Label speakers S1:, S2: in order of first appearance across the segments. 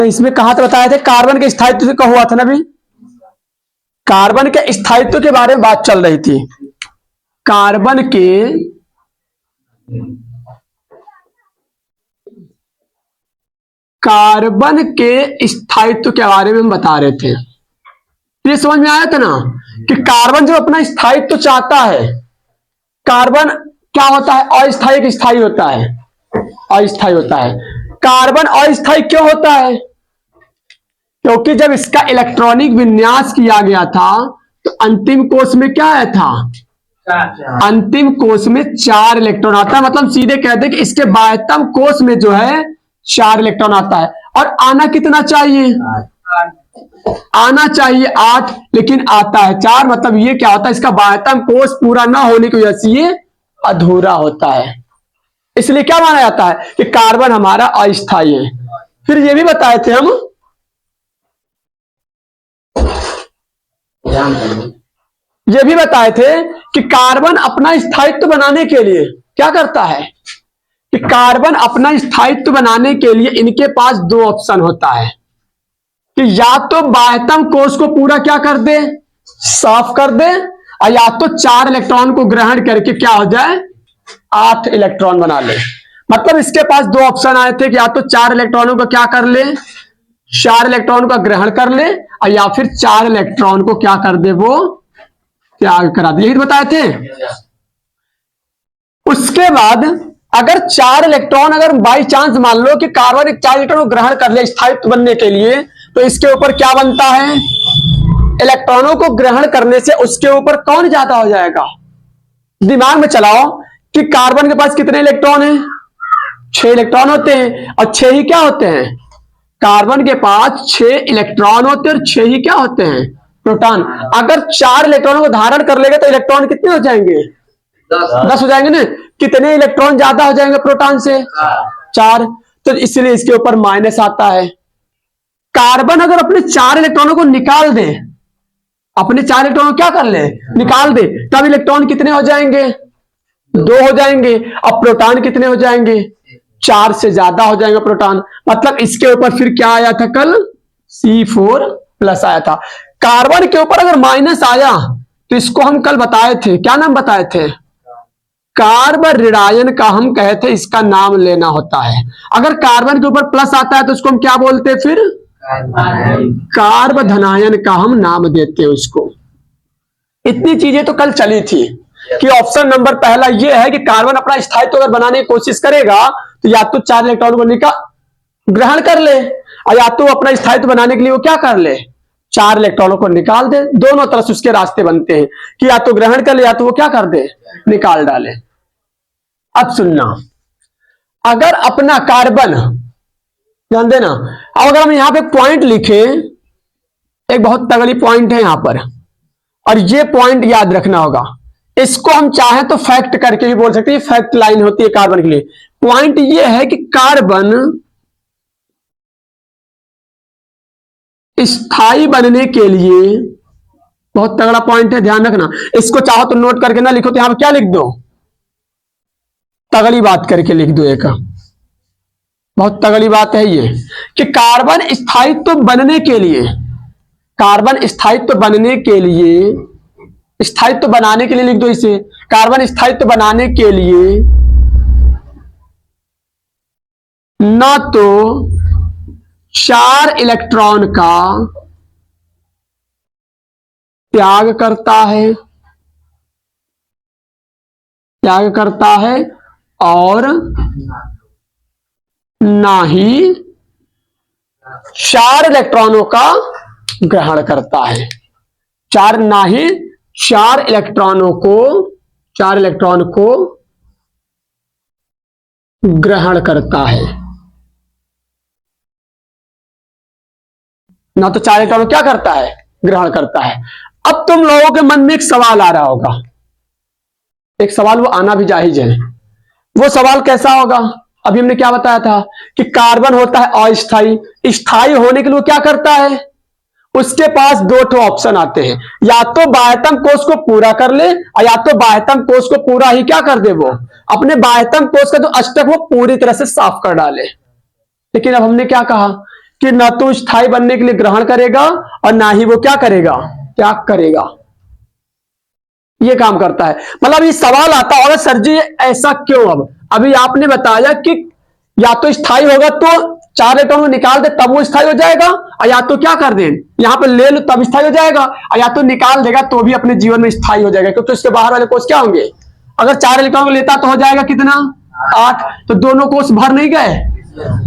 S1: तो इसमें कहा तो बताए थे कार्बन के स्थायित्व से कहा हुआ था ना अभी, कार्बन के स्थायित्व के बारे में बात चल रही थी। कार्बन के स्थायित्व के बारे में हम बता रहे थे। ये समझ में आया था ना कि कार्बन जो अपना स्थायित्व चाहता है, कार्बन क्या होता है, अस्थायी कि स्थायी होता है, अस्थायी होता है। कार्बन अस्थायी क्यों होता है? क्योंकि जब इसका इलेक्ट्रॉनिक विन्यास किया गया था तो अंतिम कोश में क्या आया था, अंतिम कोश में 4 इलेक्ट्रॉन आता है। मतलब सीधे कहते हैं कि इसके बाह्यतम कोश में जो है 4 इलेक्ट्रॉन आता है। और आना कितना चाहिए, आना चाहिए 8, लेकिन आता है 4। मतलब ये क्या होता है, इसका बाह्यतम कोश पूरा ना होने की वजह से ये अधूरा होता है। इसलिए क्या माना जाता है कि कार्बन हमारा अस्थायी है। फिर ये भी बताए थे हम, ये भी बताए थे कि कार्बन अपना स्थायित्व बनाने के लिए क्या करता है, कि कार्बन अपना स्थायित्व बनाने के लिए इनके पास 2 ऑप्शन होता है कि या तो बाह्यतम कोश को पूरा क्या कर दे, साफ कर दे, और या तो 4 इलेक्ट्रॉन को ग्रहण करके क्या हो जाए, 8 इलेक्ट्रॉन बना ले। मतलब इसके पास 2 ऑप्शन आए थे कि या तो 4 इलेक्ट्रॉनों को क्या कर ले, 4 इलेक्ट्रॉन का ग्रहण कर ले, और या फिर 4 इलेक्ट्रॉन को क्या कर दे, वो त्याग करा दे। यही बताए थे। उसके बाद अगर 4 इलेक्ट्रॉन, अगर बाई चांस मान लो कि कार्बन 4 इलेक्ट्रॉन को ग्रहण कर ले स्थायित्व बनने के लिए, तो इसके ऊपर क्या बनता है, इलेक्ट्रॉनों को ग्रहण करने से उसके ऊपर कौन ज्यादा हो जाएगा। दिमाग में चलाओ कि कार्बन के पास कितने इलेक्ट्रॉन हैं, 6 इलेक्ट्रॉन होते हैं, और 6 ही क्या होते हैं, कार्बन के पास 6 इलेक्ट्रॉन होते हैं और 6 ही क्या होते हैं, प्रोटॉन। अगर 4 इलेक्ट्रॉनों को धारण कर लेगा तो इलेक्ट्रॉन कितने हो जाएंगे, 10 हो जाएंगे ना। कितने इलेक्ट्रॉन ज्यादा हो जाएंगे प्रोटॉन से, 4। तो इसलिए इसके ऊपर माइनस आता है। कार्बन अगर अपने 4 इलेक्ट्रॉनों को निकाल दे, अपने 4 इलेक्ट्रॉनों को क्या कर ले, निकाल दे, तब इलेक्ट्रॉन कितने हो जाएंगे, 2 हो जाएंगे। अब प्रोटॉन कितने हो जाएंगे, 4 से ज्यादा हो जाएंगे प्रोटॉन। मतलब इसके ऊपर फिर क्या आया था कल, C4+ आया था। कार्बन के ऊपर अगर माइनस आया तो इसको हम कल बताए थे, क्या नाम बताए थे, कार्बन ऋणायन का हम कहे थे, इसका नाम लेना होता है। अगर कार्बन के ऊपर प्लस आता है तो उसको हम क्या बोलते हैं, फिर कार्ब धनायन का हम नाम देते हैं उसको। इतनी चीजें तो कल चली थी कि ऑप्शन नंबर पहला ये है कि कार्बन अपना स्थायित्व अगर बनाने की कोशिश करेगा तो या तो 4 इलेक्ट्रॉन को ग्रहण कर ले, और या तो अपना स्थायित्व बनाने के लिए वो क्या कर ले, 4 इलेक्ट्रॉनों को निकाल दे। दोनों तरफ से उसके रास्ते बनते हैं कि या तो ग्रहण कर ले या तो वो क्या कर दे, निकाल डाले। अब सुनना, अगर अपना कार्बन, ध्यान देना, अब अगर हम यहां पे पॉइंट लिखे, एक बहुत तगड़ी पॉइंट है यहां पर, और ये पॉइंट याद रखना होगा। इसको हम चाहें तो फैक्ट करके भी बोल सकते हैं, फैक्ट लाइन होती है कार्बन के लिए। पॉइंट ये है कि कार्बन स्थायी बनने के लिए, बहुत तगड़ा पॉइंट है, ध्यान रखना। इसको चाहो तो नोट करके ना लिखो तो यहां पर क्या लिख दो, तगड़ी बात करके लिख दो। एक बहुत तगड़ी बात है ये कि कार्बन स्थायित्व बनने के लिए, कार्बन स्थायित्व बनने के लिए, स्थायित्व बनाने के लिए लिख दो इसे, कार्बन स्थायित्व बनाने के लिए न तो 4 इलेक्ट्रॉन का त्याग करता है और ना ही 4 इलेक्ट्रॉनों का ग्रहण करता है। ना ही 4 इलेक्ट्रॉन को ग्रहण करता है। ना तो 4 इलेक्ट्रॉन क्या करता है, ग्रहण करता है। अब तुम लोगों के मन में एक सवाल आ रहा होगा, एक सवाल वो आना भी जायज है। वो सवाल कैसा होगा, अभी हमने क्या बताया था कि कार्बन होता है अस्थायी, स्थायी होने के लिए वो क्या करता है, उसके पास 2 ऑप्शन आते हैं, या तो बाह्यतम कोश को पूरा कर ले, और या तो बाह्यतम कोश को पूरा ही क्या कर दे, वो अपने बाह्यतम कोश का जो अष्टक वो पूरी तरह से साफ कर डाले। लेकिन अब हमने क्या कहा कि न तो स्थायी बनने के लिए ग्रहण करेगा और ना ही वो क्या करेगा, त्याग करेगा। ये काम करता है। मतलब ये सवाल आता होगा सर जी ऐसा क्यों। अब अभी आपने बताया कि या तो स्थायी होगा तो 4 इलेक्ट्रॉन को निकाल दे तब वो स्थायी हो जाएगा, और या तो क्या कर दे यहां पर ले लो तब स्थायी हो जाएगा, और या तो निकाल देगा तो भी अपने जीवन में स्थायी हो जाएगा, क्योंकि उसके बाहर वाले कोष क्या होंगे। अगर 4 इलेक्ट्रॉन को लेता तो हो जाएगा कितना, 8, तो दोनों कोष भर नहीं गए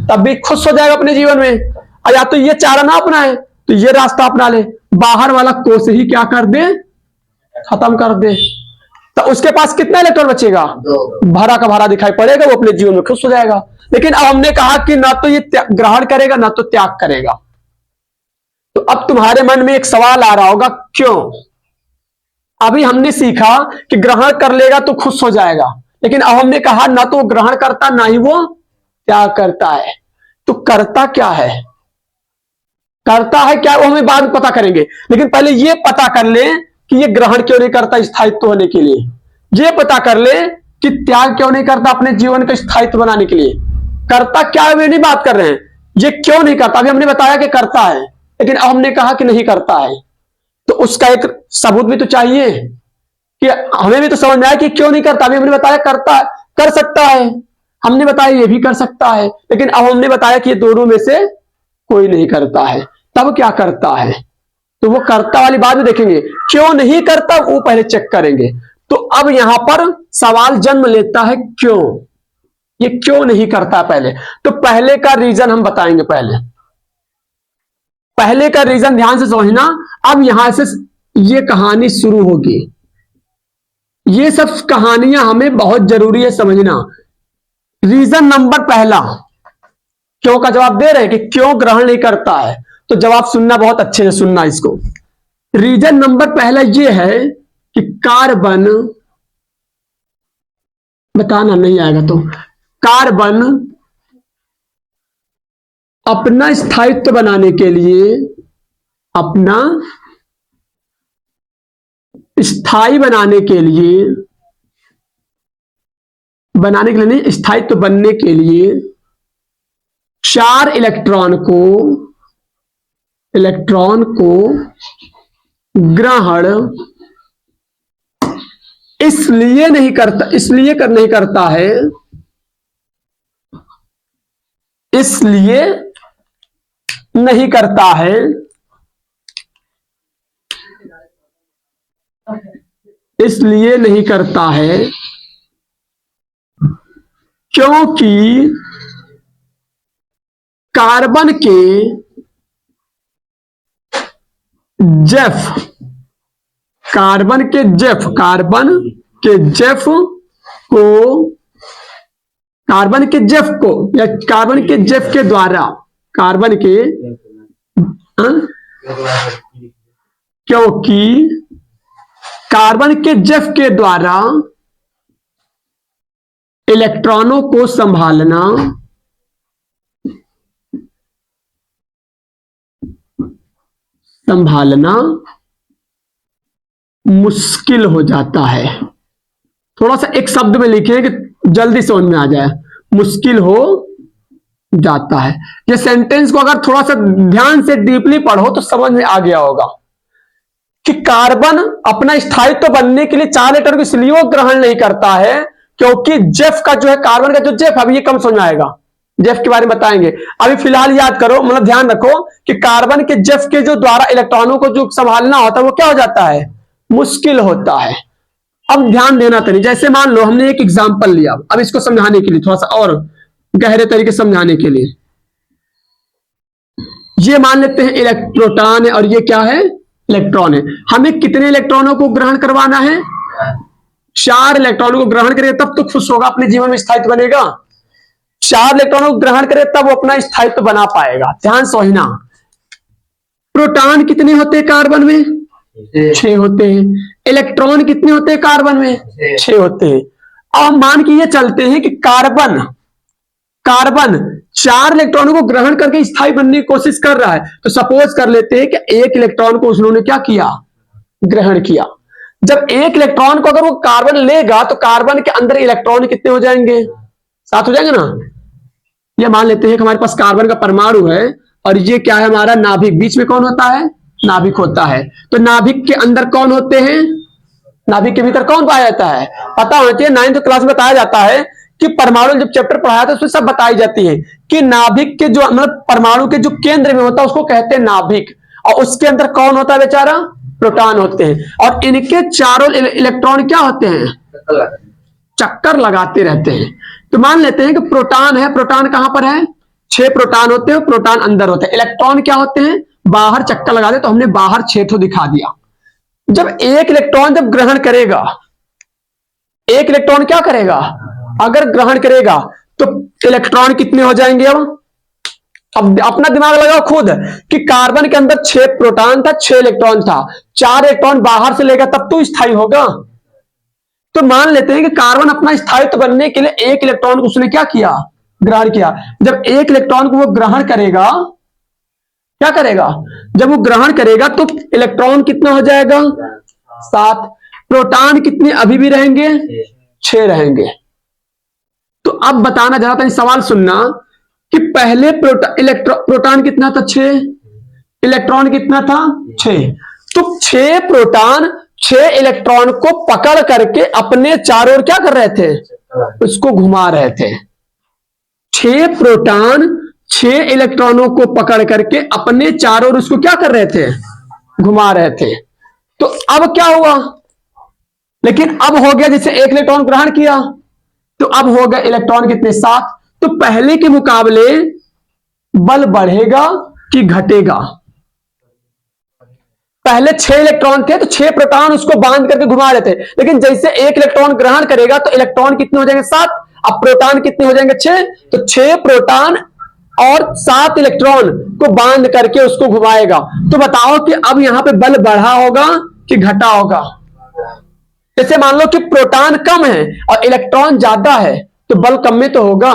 S1: तब भी खुश हो जाएगा अपने जीवन में। और या तो ये चारा ना अपनाए तो ये रास्ता अपना ले, बाहर वाला कोष ही क्या कर दे, खत्म कर दे, तो उसके पास कितना इलेक्ट्रॉन बचेगा, भरा का भरा दिखाई पड़ेगा, वो अपने जीवन में खुश हो जाएगा। लेकिन अब हमने कहा कि ना तो ये ग्रहण करेगा ना तो त्याग करेगा। तो अब तुम्हारे मन में एक सवाल आ रहा होगा क्यों। अभी हमने सीखा कि ग्रहण कर लेगा तो खुश हो जाएगा, लेकिन अब हमने कहा ना तो ग्रहण करता ना ही वो त्याग करता है। तो करता क्या है, करता है क्या वो हमें बाद में पता करेंगे, लेकिन पहले ये पता कर ले कि ये ग्रहण क्यों नहीं करता स्थायित्व होने के लिए, ये पता कर ले कि त्याग क्यों नहीं करता अपने जीवन का स्थायित्व बनाने के लिए। करता क्या है वे नहीं बात कर रहे हैं, ये क्यों नहीं करता। अभी हमने बताया कि करता है, लेकिन अब हमने कहा कि नहीं करता है, तो उसका एक सबूत भी तो चाहिए कि हमें भी तो समझ में आया कि क्यों नहीं करता। अभी हमने बताया करता कर सकता है, हमने बताया ये भी कर सकता है, लेकिन अब हमने बताया कि ये दोनों में से कोई नहीं करता है। तब क्या करता है, तो वो करता वाली बात में देखेंगे, क्यों नहीं करता वो पहले चेक करेंगे। तो अब यहां पर सवाल जन्म लेता है क्यों, ये क्यों नहीं करता पहले। तो पहले का रीजन हम बताएंगे, पहले का रीजन ध्यान से समझना। अब यहां से ये कहानी शुरू होगी, ये सब कहानियां हमें बहुत जरूरी है समझना। रीजन नंबर पहला, क्यों का जवाब दे रहे हैं कि क्यों ग्रहण नहीं करता है, तो जवाब सुनना बहुत अच्छे से सुनना इसको। रीजन नंबर पहला यह है कि कार्बन, बताना नहीं आएगा तो कार्बन अपना स्थायित्व बनाने के लिए, अपना स्थायी बनाने के लिए नहीं, स्थायित्व बनने के लिए 4 इलेक्ट्रॉन को ग्रहण इसलिए नहीं करता है, इसलिए नहीं करता है क्योंकि कार्बन के जेफ के द्वारा क्योंकि कार्बन के जेफ के द्वारा इलेक्ट्रॉनों को संभालना मुश्किल हो जाता है। थोड़ा सा एक शब्द में लिखिए कि जल्दी समझ में आ जाए, मुश्किल हो जाता है। ये सेंटेंस को अगर थोड़ा सा ध्यान से डीपली पढ़ो तो समझ में आ गया होगा कि कार्बन अपना स्थायित्व बनने के लिए 4 इलेक्ट्रॉन को इसलिए वो ग्रहण नहीं करता है क्योंकि जेफ का जो है, कार्बन का जो जेफ, अभी ये कम समझ में आएगा, जेफ के बारे में बताएंगे। अभी फिलहाल याद करो, मतलब ध्यान रखो कि कार्बन के जेफ के जो द्वारा इलेक्ट्रॉनों को जो संभालना होता है वो क्या हो जाता है, मुश्किल होता है। अब ध्यान देना तरी, जैसे मान लो हमने एक एग्जांपल लिया, अब इसको समझाने के लिए थोड़ा सा और गहरे तरीके से समझाने के लिए, ये मान लेते हैं प्रोटॉन है और ये क्या है, इलेक्ट्रॉन है। हमें कितने इलेक्ट्रॉनों को ग्रहण करवाना है, 4 इलेक्ट्रॉनों को ग्रहण करेगा तब तो खुश होगा, अपने जीवन में स्थायित्व बनेगा। 4 इलेक्ट्रॉनों को ग्रहण करे तब वो अपना स्थायित्व बना पाएगा। ध्यान समझना, प्रोटॉन कितने होते हैं कार्बन में, 6 होते हैं। इलेक्ट्रॉन कितने होते हैं कार्बन में, 6 होते हैं। अब मान के ये चलते हैं कि कार्बन 4 इलेक्ट्रॉनों को ग्रहण करके स्थायी बनने की कोशिश कर रहा है, तो सपोज कर लेते हैं कि 1 इलेक्ट्रॉन को उन्होंने क्या किया, ग्रहण किया। जब 1 इलेक्ट्रॉन को अगर वो कार्बन लेगा तो कार्बन के अंदर इलेक्ट्रॉन कितने हो जाएंगे, 7 हो जाएंगे ना। ये मान लेते हैं कि हमारे पास कार्बन का परमाणु है, और ये क्या है हमारा नाभिक, बीच में कौन होता है, नाभिक होता है। तो नाभिक के अंदर कौन होते हैं, नाभिक के भीतर कौन पाया जाता है, पता होना चाहिए। 9th क्लास में बताया जाता है कि परमाणु जब चैप्टर पढ़ाया था उसमें सब बताई जाती है कि नाभिक के जो मतलब परमाणु के जो केंद्र में होता है उसको कहते हैं नाभिक, और उसके अंदर कौन होता है बेचारा, प्रोटॉन होते हैं। और इनके चारों इलेक्ट्रॉन क्या होते हैं, चक्कर लगाते रहते हैं। तो मान लेते हैं कि प्रोटॉन है, प्रोटॉन कहां पर है, 6 प्रोटॉन होते हैं, प्रोटॉन अंदर होते हैं। इलेक्ट्रॉन क्या होते हैं, बाहर चक्कर लगाते, तो हमने बाहर 6 ठो दिखा दिया। जब एक इलेक्ट्रॉन जब ग्रहण करेगा, एक इलेक्ट्रॉन क्या करेगा, अगर ग्रहण करेगा तो इलेक्ट्रॉन कितने हो जाएंगे। अब अपना दिमाग लगाओ खुद कि कार्बन के अंदर 6 प्रोटॉन था, 6 इलेक्ट्रॉन था, 4 इलेक्ट्रॉन बाहर से लेगा तब तो स्थायी होगा। तो मान लेते हैं कि कार्बन अपना स्थायित्व बनने के लिए एक इलेक्ट्रॉन को उसने क्या किया, ग्रहण किया। जब एक इलेक्ट्रॉन को वो ग्रहण करेगा, क्या करेगा, जब वो ग्रहण करेगा तो इलेक्ट्रॉन कितना हो जाएगा, 7। प्रोटॉन कितने अभी भी रहेंगे, 6 रहेंगे। तो अब बताना जरा था, सवाल सुनना कि पहले प्रोटॉन कितना था, 6, इलेक्ट्रॉन कितना था, 6। तो 6 प्रोटॉन 6 इलेक्ट्रॉन को पकड़ करके अपने चारों ओर क्या कर रहे थे, उसको घुमा रहे थे। 6 प्रोटॉन 6 इलेक्ट्रॉनों को पकड़ करके अपने चारों ओर उसको क्या कर रहे थे, घुमा रहे थे। तो अब क्या हुआ, लेकिन अब हो गया जैसे एक इलेक्ट्रॉन ग्रहण किया तो अब हो गए इलेक्ट्रॉन कितने, 7। तो पहले के मुकाबले बल बढ़ेगा कि घटेगा, पहले 6 इलेक्ट्रॉन थे तो 6 प्रोटॉन उसको बांध करके घुमा रहे थे, लेकिन जैसे एक इलेक्ट्रॉन ग्रहण करेगा तो इलेक्ट्रॉन कितने हो जाएंगे, 7। अब प्रोटॉन कितने हो जाएंगे, 6। तो 6 प्रोटॉन और 7 इलेक्ट्रॉन को बांध करके उसको घुमाएगा। तो बताओ कि अब यहां पे बल बढ़ा होगा कि घटा होगा। जैसे मान लो कि प्रोटॉन कम है और इलेक्ट्रॉन ज्यादा है तो बल कम में तो होगा,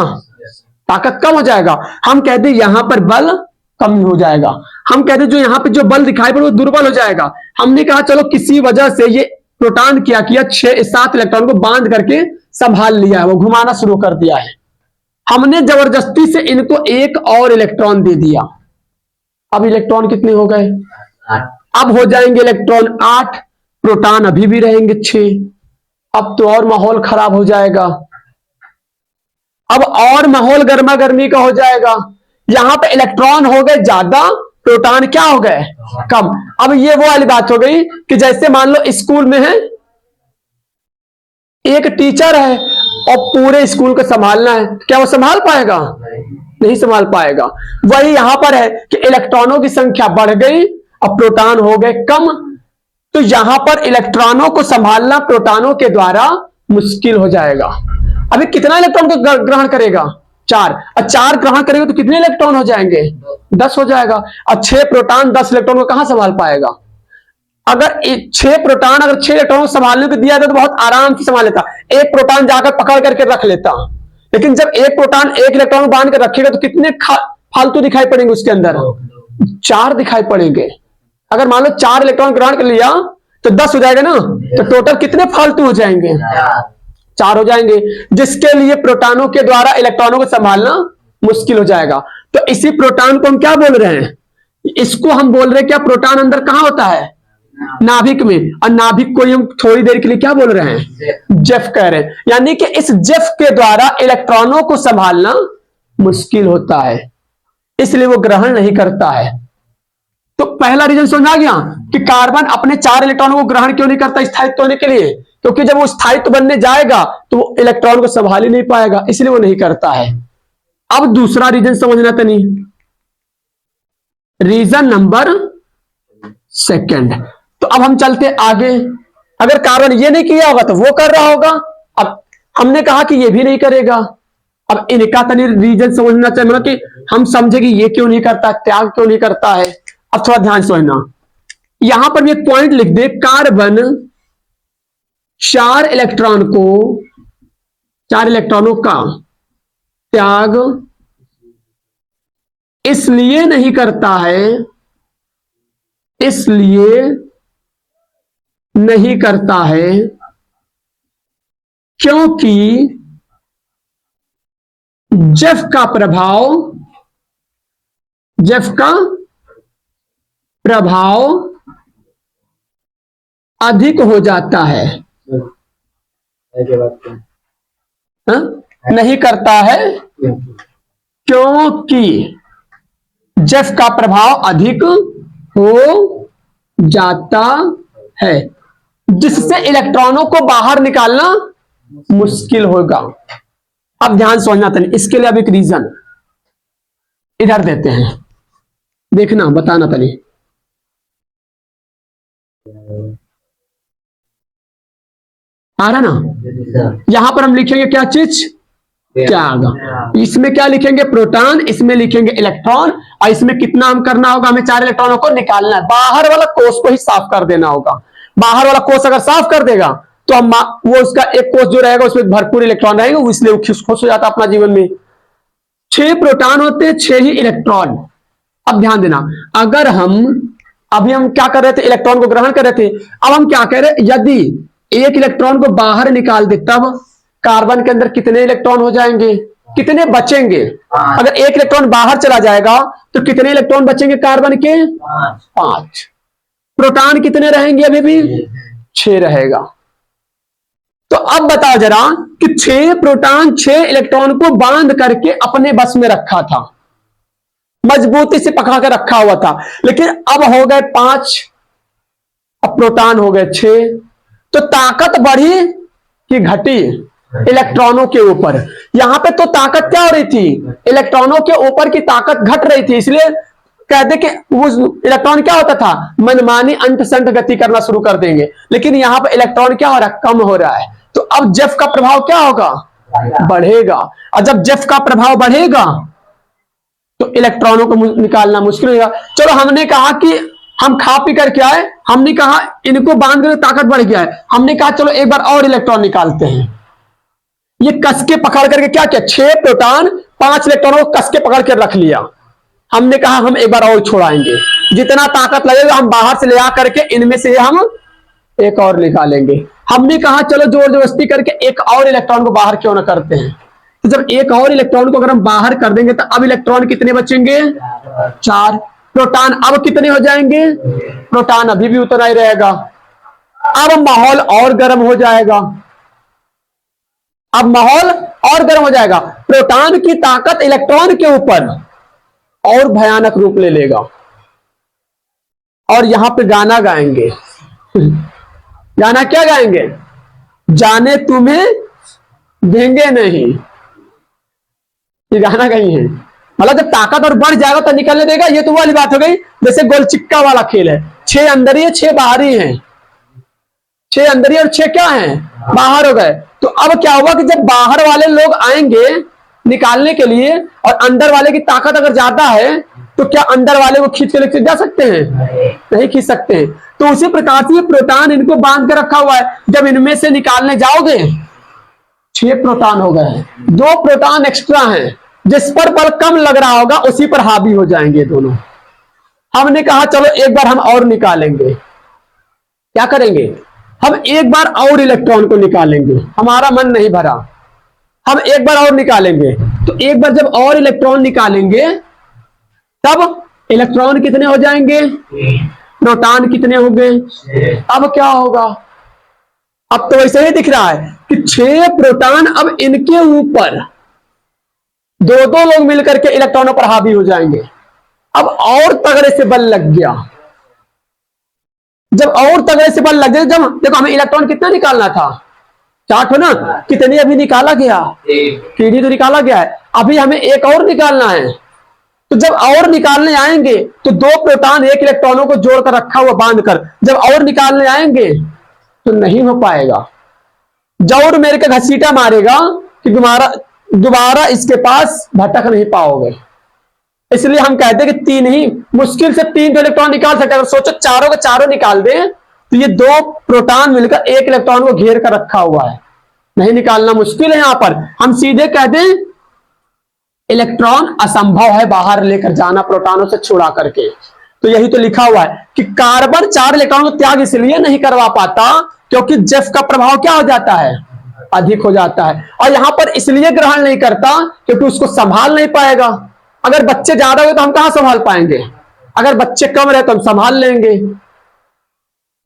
S1: ताकत कम हो जाएगा। हम कहते यहां पर बल कम हो जाएगा, हम कहते जो यहां पे जो बल दिखाई पड़े वो दुर्बल हो जाएगा। हमने कहा चलो किसी वजह से ये प्रोटॉन क्या किया, 6-7 इलेक्ट्रॉन को बांध करके संभाल लिया है, वो घुमाना शुरू कर दिया है। हमने जबरदस्ती से इनको एक और इलेक्ट्रॉन दे दिया। अब इलेक्ट्रॉन कितने हो गए, अब हो जाएंगे इलेक्ट्रॉन 8, प्रोटॉन अभी भी रहेंगे 6। अब तो और माहौल खराब हो जाएगा, अब और माहौल गर्मा गर्मी का हो जाएगा। यहां पे इलेक्ट्रॉन हो गए ज्यादा, प्रोटॉन क्या हो गए, कम। अब ये वो वाली बात हो गई कि जैसे मान लो स्कूल में है, एक टीचर है और पूरे स्कूल को संभालना है, क्या वो संभाल पाएगा, नहीं संभाल पाएगा। वही यहां पर है कि इलेक्ट्रॉनों की संख्या बढ़ गई और प्रोटॉन हो गए कम। तो यहां पर इलेक्ट्रॉनों को संभालना प्रोटॉनों के द्वारा मुश्किल हो जाएगा। अभी कितना इलेक्ट्रॉन को ग्रहण करेगा, 4, और 4 ग्रहण करेगा तो कितने इलेक्ट्रॉन हो जाएंगे, 10 हो जाएगा। और 6 प्रोटॉन 10 इलेक्ट्रॉन को कहां संभाल पाएगा। अगर 6 प्रोटॉन अगर 6 इलेक्ट्रॉन को संभालने को दिया जाता तो बहुत आराम से संभाल लेता, एक प्रोटॉन जाकर पकड़ करके रख लेता। लेकिन जब एक प्रोटॉन एक इलेक्ट्रॉन को बांध कर रखेगा तो कितने फालतू दिखाई पड़ेंगे उसके अंदर, 4 दिखाई पड़ेंगे। अगर मान लो 4 इलेक्ट्रॉन ग्रहण कर लिया तो 10 हो जाएगा ना, तो टोटल कितने फालतू हो जाएंगे, 4 हो जाएंगे, जिसके लिए प्रोटॉनों के द्वारा इलेक्ट्रॉनों को संभालना मुश्किल हो जाएगा। तो इसी प्रोटॉन को हम क्या बोल रहे हैं, इसको हम बोल रहे हैं क्या, प्रोटॉन अंदर कहां होता है, नाभिक में। और नाभिक को हम थोड़ी देर के लिए क्या बोल रहे हैं, जेफ कह रहे हैं। यानी कि इस जेफ के द्वारा इलेक्ट्रॉनों को संभालना मुश्किल होता है, इसलिए वो ग्रहण नहीं करता है। तो पहला रीजन समझ आ गया कि कार्बन अपने 4 इलेक्ट्रॉनों को ग्रहण क्यों नहीं करता स्थायित्व होने के लिए, क्योंकि जब वो स्थायित्व बनने जाएगा तो वो इलेक्ट्रॉन को संभाल ही नहीं पाएगा, इसलिए वो नहीं करता है। अब दूसरा रीजन समझना तनी, रीजन नंबर 2। तो अब हम चलते आगे। अगर कार्बन ये नहीं किया होगा तो वो कर रहा होगा, अब हमने कहा कि ये भी नहीं करेगा। अब इनका तनी रीजन समझना चाहिए, मतलब कि हम समझे कि ये क्यों नहीं करता, त्याग क्यों नहीं करता है। अब थोड़ा ध्यान समझना, यहां पर भी एक पॉइंट लिख दे, कार्बन 4 इलेक्ट्रॉनों का त्याग इसलिए नहीं करता है, इसलिए नहीं करता है क्योंकि जेफ का प्रभाव जेफ का प्रभाव अधिक हो जाता है, हाँ? नहीं करता है क्योंकि जेफ का प्रभाव अधिक हो जाता है, जिससे इलेक्ट्रॉनों को बाहर निकालना मुश्किल होगा। अब ध्यान समझना तनी, इसके लिए अब एक रीजन इधर देते हैं, देखना बताना तनी। आ रहा ना, यहां पर हम लिखेंगे क्या चीज, क्या आगा, इसमें क्या लिखेंगे प्रोटॉन, इसमें लिखेंगे इलेक्ट्रॉन, और इसमें कितना हम करना होगा, हमें 4 इलेक्ट्रॉनों को निकालना है। बाहर वाला कोष को ही साफ कर देना होगा। बाहर वाला कोष अगर साफ कर देगा तो हम वो उसका एक कोष जो रहेगा उसमें भरपूर इलेक्ट्रॉन रहेंगे, इसलिए वो खुश हो जाता अपना जीवन में। 6 प्रोटॉन होते हैं, 6 ही इलेक्ट्रॉन। अब ध्यान देना, अगर अभी हम क्या कर रहे थे, इलेक्ट्रॉन को ग्रहण कर रहे थे, अब हम क्या कह रहे हैं, यदि एक इलेक्ट्रॉन को बाहर निकाल दे तब कार्बन के अंदर कितने इलेक्ट्रॉन हो जाएंगे, कितने बचेंगे। अगर एक इलेक्ट्रॉन बाहर चला जाएगा तो कितने इलेक्ट्रॉन बचेंगे कार्बन के, 5। प्रोटॉन कितने रहेंगे, अभी भी 6 रहेगा। तो अब बताओ जरा कि 6 प्रोटॉन 6 इलेक्ट्रॉन को बांध करके अपने बस में रखा था, मजबूती से पकड़ा कर रखा हुआ था, लेकिन अब हो गए 5, अब प्रोटॉन हो गए 6, तो ताकत बढ़ी कि घटी इलेक्ट्रॉनों के ऊपर। यहां पे तो ताकत क्या हो रही थी, इलेक्ट्रॉनों के ऊपर की ताकत घट रही थी, इसलिए कहते कि वो इलेक्ट्रॉन क्या होता था, मनमानी अंतसंत गति करना शुरू कर देंगे। लेकिन यहां पर इलेक्ट्रॉन क्या हो रहा है, कम हो रहा है। तो अब जेफ का प्रभाव क्या होगा, बढ़ेगा, और जब जेफ का प्रभाव बढ़ेगा तो इलेक्ट्रॉनों को निकालना मुश्किल होगा। चलो हमने कहा कि हम खा पी कर क्या है, हमने कहा इनको बांध कर ताकत बढ़ गया है, हमने कहा चलो एक बार और इलेक्ट्रॉन निकालते हैं। ये कस के पकड़ करके क्या किया, 6 प्रोटॉन 5 इलेक्ट्रॉनों को कस के पकड़ के रख लिया। हमने कहा हम एक बार और छोड़ाएंगे, जितना ताकत लगेगा हम बाहर से ले आ करके इनमें से हम एक और निकालेंगे। हमने कहा चलो जोर जबरदस्ती करके एक और इलेक्ट्रॉन को बाहर क्यों ना करते हैं। तो जब एक और इलेक्ट्रॉन को अगर हम बाहर कर देंगे तो अब इलेक्ट्रॉन कितने बचेंगे, 4। प्रोटॉन अब कितने हो जाएंगे, प्रोटॉन अभी भी उतना ही रहेगा। अब माहौल और गर्म हो जाएगा, अब माहौल और गर्म हो जाएगा, प्रोटॉन की ताकत इलेक्ट्रॉन के ऊपर और भयानक रूप ले लेगा। और यहां पे गाना गाएंगे गाना क्या गाएंगे, जाने तुम्हें देंगे नहीं, ये गाना कहीं है। मतलब जब ताकत और बढ़ जाएगा तो निकलने देगा, ये तो वाली बात हो गई जैसे गोलचिक्का वाला खेल है, 6 अंदर ही 6 बाहर ही हैं, 6 अंदर ही और 6 क्या हैं, बाहर हो गए। तो अब क्या हुआ कि जब बाहर वाले लोग आएंगे निकालने के लिए और अंदर वाले की ताकत अगर ज्यादा है तो क्या अंदर वाले को खींच के लेकर जा सकते हैं, नहीं खींच सकते हैं। तो उसी प्रकार से प्रोटॉन इनको बांध के रखा हुआ है, जब इनमें से निकालने जाओगे 6 प्रोटॉन हो गए, 2 प्रोटॉन एक्स्ट्रा हैं, जिस पर बल कम लग रहा होगा उसी पर हावी हो जाएंगे दोनों। हमने कहा चलो एक बार हम और निकालेंगे, क्या करेंगे, हम एक बार और इलेक्ट्रॉन को निकालेंगे, हमारा मन नहीं भरा, हम एक बार और निकालेंगे। तो एक बार जब और इलेक्ट्रॉन निकालेंगे तब इलेक्ट्रॉन कितने हो जाएंगे, प्रोटॉन कितने हो गए। अब क्या होगा, अब तो वैसे ही दिख रहा है कि 6 प्रोटॉन अब इनके ऊपर 2-2 लोग मिलकर के इलेक्ट्रॉनों पर हावी हो जाएंगे। अब और तगड़े से बल लग गया, जब और तगड़े से बल लग गया, जब देखो हमें इलेक्ट्रॉन कितना निकालना था, 4 ना, कितने अभी निकाला गया, टीडी तो निकाला गया है, अभी हमें एक और निकालना है। तो जब और निकालने आएंगे तो 2 प्रोटॉन 1 इलेक्ट्रॉनों को जोड़कर रखा हुआ बांध कर जब और निकालने आएंगे तो नहीं हो पाएगा, जोर मेरे का घसीटा मारेगा कि दोबारा इसके पास भटक नहीं पाओगे। इसलिए हम कहते हैं कि 3 ही, मुश्किल से 3 इलेक्ट्रॉन निकाल सकते हैं। अगर सोचो चारों के चारों निकाल दें तो ये 2 प्रोटॉन मिलकर 1 इलेक्ट्रॉन को घेर कर रखा हुआ है, नहीं निकालना मुश्किल है। यहां पर हम सीधे कह दें इलेक्ट्रॉन असंभव है बाहर लेकर जाना प्रोटॉनों से छुड़ा करके। तो यही तो लिखा हुआ है कि कार्बन 4 इलेक्ट्रॉन को त्याग इसलिए नहीं करवा पाता क्योंकि जेफ का प्रभाव क्या हो जाता है, अधिक हो जाता है। और यहां पर इसलिए ग्रहण नहीं करता क्योंकि उसको संभाल नहीं पाएगा, अगर बच्चे ज्यादा हुए तो हम कहां संभाल पाएंगे, अगर बच्चे कम रहे तो हम संभाल लेंगे।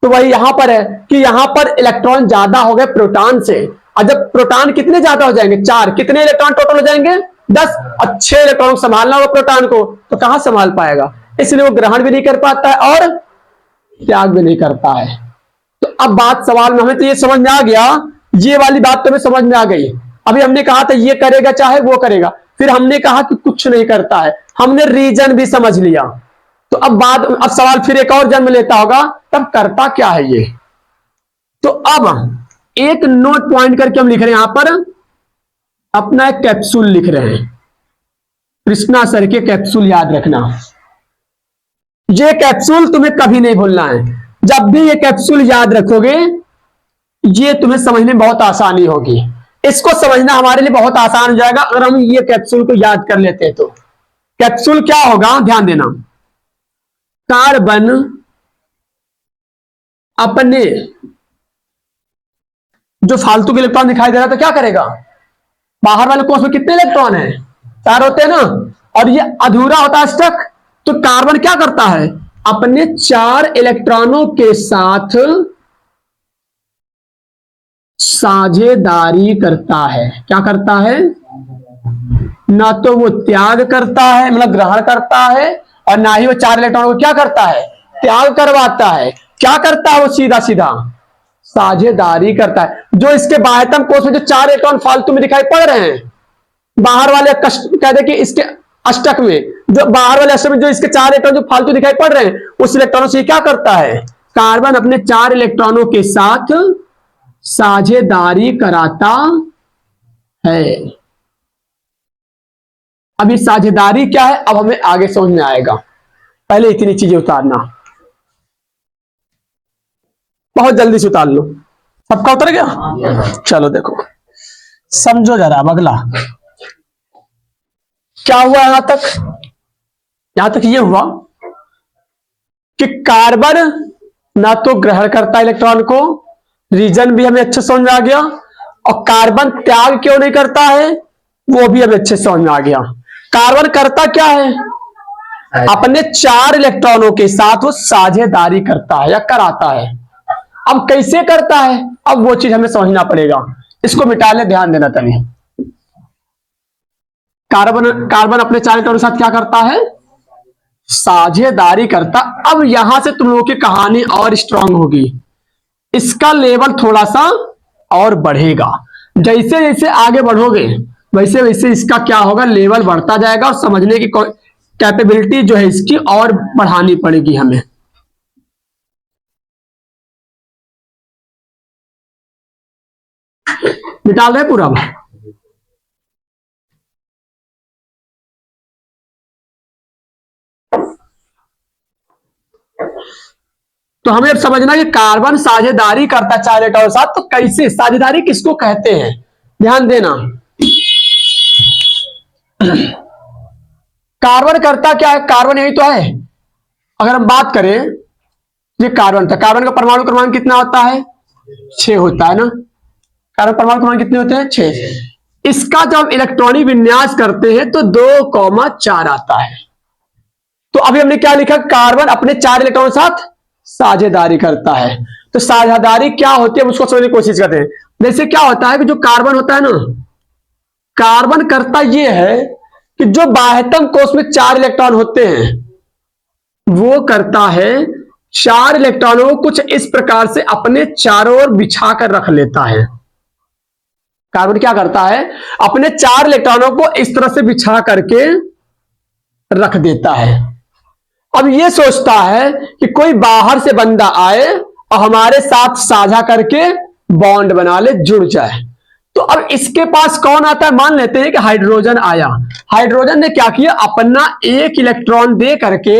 S1: तो वही यहां पर है कि यहां पर इलेक्ट्रॉन ज्यादा हो गए प्रोटॉन से, और जब प्रोटॉन कितने ज्यादा हो जाएंगे, 4, कितने इलेक्ट्रॉन टोटल हो जाएंगे, 10। अच्छे इलेक्ट्रॉन संभालना होगा प्रोटॉन को, तो कहां संभाल पाएगा, इसलिए वो ग्रहण भी नहीं कर पाता है और त्याग भी नहीं करता है। तो अब बात सवाल में हमें तो ये समझ में आ गया, ये वाली बात तो हमें समझ में आ गई। अभी हमने कहा था ये करेगा चाहे वो करेगा, फिर हमने कहा कि कुछ नहीं करता है, हमने रीजन भी समझ लिया। तो अब सवाल फिर एक और जन्म लेता होगा, तब करता क्या है ये। तो अब एक नोट पॉइंट करके हम लिख रहे हैं यहां पर, अपना एक कैप्सूल लिख रहे हैं, कृष्णा सर के कैप्सूल याद रखना। ये कैप्सूल तुम्हें कभी नहीं भूलना है, जब भी ये कैप्सूल याद रखोगे ये तुम्हें समझने में बहुत आसानी होगी। इसको समझना हमारे लिए बहुत आसान हो जाएगा अगर हम ये कैप्सूल को याद कर लेते हैं। तो कैप्सूल क्या होगा, ध्यान देना, कार्बन अपने जो फालतू के इलेक्ट्रॉन दिखाई दे रहा था क्या करेगा, बाहर वाले कोष में कितने इलेक्ट्रॉन है, 4 होते हैं ना, और ये अधूरा होता है स्टक। तो कार्बन क्या करता है, अपने 4 इलेक्ट्रॉनों के साथ साझेदारी करता है। क्या करता है, ना तो वो त्याग करता है मतलब ग्रहण करता है, और ना ही वो 4 इलेक्ट्रॉनों को क्या करता है, त्याग करवाता है। क्या करता है वो, सीधा सीधा साझेदारी करता है। जो इसके बाह्यतम कोष में जो 4 इलेक्ट्रॉन फालतू में दिखाई पड़ रहे हैं, बाहर वाले कहते कि इसके अष्टक में, जो बाहर वाले अष्टक में जो इसके 4 इलेक्ट्रॉन जो फालतू दिखाई पड़ रहे हैं, उस इलेक्ट्रॉनों से क्या करता है, कार्बन अपने 4 इलेक्ट्रॉनों के साथ साझेदारी कराता है। अभी साझेदारी क्या है अब हमें आगे समझ में आएगा, पहले इतनी चीजें उतारना, बहुत जल्दी से उतार लो। सबका उतर गया, चलो देखो समझो जरा। अब अगला क्या हुआ, यहां तक ये हुआ कि कार्बन ना तो ग्रहण करता इलेक्ट्रॉन को, रीजन भी हमें अच्छे समझ में आ गया, और कार्बन त्याग क्यों नहीं करता है वो भी हमें अच्छे समझ में आ गया। कार्बन करता क्या है, अपने 4 इलेक्ट्रॉनों के साथ वो साझेदारी करता है या कराता है। अब कैसे करता है, अब वो चीज हमें समझना पड़ेगा, इसको मिटा ले, ध्यान देना तनी। कार्बन अपने 4 इलेक्ट्रॉनों के साथ क्या करता है, साझेदारी करता। अब यहां से तुम लोगों की कहानी और स्ट्रांग होगी, इसका लेवल थोड़ा सा और बढ़ेगा। जैसे जैसे आगे बढ़ोगे वैसे वैसे इसका क्या होगा, लेवल बढ़ता जाएगा, और समझने की कैपेबिलिटी जो है इसकी और बढ़ानी पड़ेगी हमें। निकाल रहे पूरा, तो हमें अब समझना कि कार्बन साझेदारी करता है 4 इलेक्ट्रॉन के साथ, तो कैसे साझेदारी किसको कहते हैं, ध्यान देना। कार्बन करता क्या है, कार्बन यही तो है। अगर हम बात करें, ये कार्बन था, कार्बन का परमाणु क्रमांक कितना होता है, 6 होता है ना, कार्बन परमाणु क्रमांक कितने होते हैं, 6। इसका जब इलेक्ट्रॉनिक विन्यास करते हैं तो 2,4 आता है। तो अभी हमने क्या लिखा, कार्बन अपने 4 इलेक्ट्रॉन के साथ साझेदारी करता है। तो साझेदारी क्या होती है उसको समझने की कोशिश करते हैं। जैसे क्या होता है कि जो कार्बन होता है ना, कार्बन करता यह है कि जो बाह्यतम कोष में 4 इलेक्ट्रॉन होते हैं वो करता है 4 इलेक्ट्रॉनों को कुछ इस प्रकार से अपने चारों ओर बिछा कर रख लेता है। कार्बन क्या करता है, अपने 4 इलेक्ट्रॉनों को इस तरह से बिछा करके रख देता है। अब ये सोचता है कि कोई बाहर से बंदा आए और हमारे साथ साझा करके बॉन्ड बना ले, जुड़ जाए। तो अब इसके पास कौन आता है, मान लेते हैं कि हाइड्रोजन आया। हाइड्रोजन ने क्या किया, अपना 1 इलेक्ट्रॉन दे करके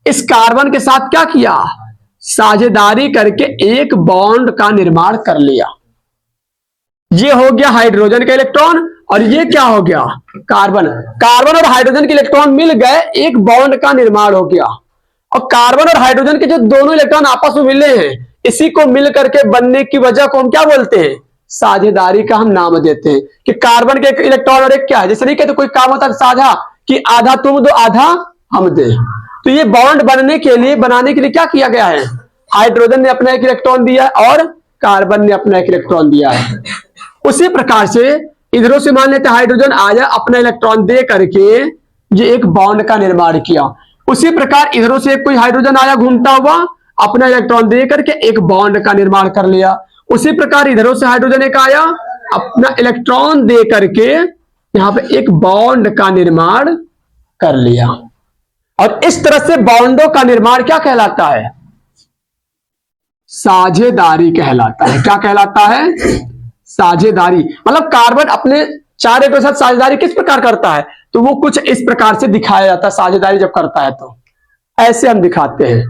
S1: इस कार्बन के साथ क्या किया, साझेदारी करके एक बॉन्ड का निर्माण कर लिया। ये हो गया हाइड्रोजन का इलेक्ट्रॉन, और ये क्या हो गया, कार्बन। कार्बन और हाइड्रोजन के इलेक्ट्रॉन मिल गए, एक बॉन्ड का निर्माण हो गया। और कार्बन और हाइड्रोजन के जो दोनों इलेक्ट्रॉन आपस में मिले हैं, इसी को मिल करके बनने की वजह को हम क्या बोलते हैं, साझेदारी का हम नाम देते हैं। कि कार्बन के एक इलेक्ट्रॉन और एक क्या है, जैसे नहीं कहते कोई काम होता है साझा, कि आधा तुम दो आधा हम दे। तो ये बॉन्ड बनाने के लिए क्या किया गया है, हाइड्रोजन ने अपना एक इलेक्ट्रॉन दिया और कार्बन ने अपना एक इलेक्ट्रॉन दिया है। उसी प्रकार से इधरों से मान लेते हाइड्रोजन आया अपना इलेक्ट्रॉन दे करके ये एक बॉन्ड का निर्माण किया। उसी प्रकार इधरों से कोई हाइड्रोजन आया घूमता हुआ अपना इलेक्ट्रॉन दे करके एक बॉन्ड का निर्माण कर लिया। उसी प्रकार इधरों से हाइड्रोजन एक आया अपना इलेक्ट्रॉन दे करके यहां पे एक बॉन्ड का निर्माण कर लिया। और इस तरह से बॉन्डों का निर्माण क्या कहलाता है, साझेदारी कहलाता है। क्या कहलाता है, साझेदारी। मतलब कार्बन अपने चार एक के साथ साझेदारी किस प्रकार करता है, तो वो कुछ इस प्रकार से दिखाया जाता है। साझेदारी जब करता है तो ऐसे हम दिखाते हैं।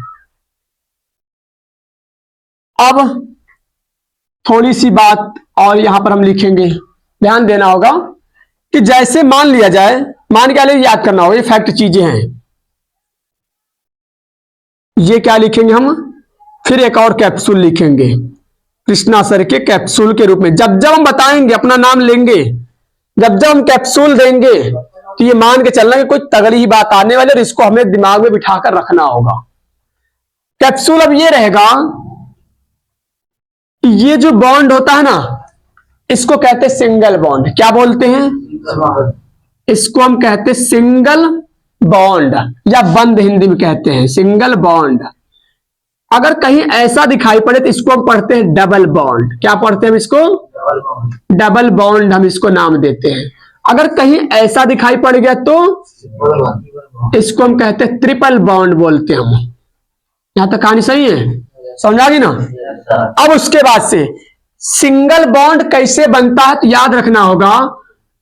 S1: अब थोड़ी सी बात और यहां पर हम लिखेंगे, ध्यान देना होगा कि जैसे मान लिया जाए, मान क्या ले याद करना होगा, ये फैक्ट चीजें हैं। ये क्या लिखेंगे हम, फिर एक और कैप्सूल लिखेंगे कृष्णा सर के कैप्सूल के रूप में। जब जब हम बताएंगे अपना नाम लेंगे, जब जब हम कैप्सूल देंगे तो ये मान के चलना कि कोई तगड़ी ही बात आने वाली है और इसको हमें दिमाग में बिठाकर रखना होगा। कैप्सूल अब ये रहेगा कि ये जो बॉन्ड होता है ना, इसको कहते हैं सिंगल बॉन्ड। क्या बोलते हैं, इसको हम कहते हैं सिंगल बॉन्ड या बंद हिंदी में कहते हैं सिंगल बॉन्ड। अगर कहीं ऐसा दिखाई पड़े तो इसको हम पढ़ते हैं डबल बॉन्ड। क्या पढ़ते हैं हम इसको, डबल बॉन्ड हम इसको नाम देते हैं। अगर कहीं ऐसा दिखाई पड़ गया तो इसको हम कहते हैं ट्रिपल बॉन्ड बोलते हैं हम। यहां तक कहानी सही है, समझा गई ना। अब उसके बाद से सिंगल बॉन्ड कैसे बनता है तो याद रखना होगा,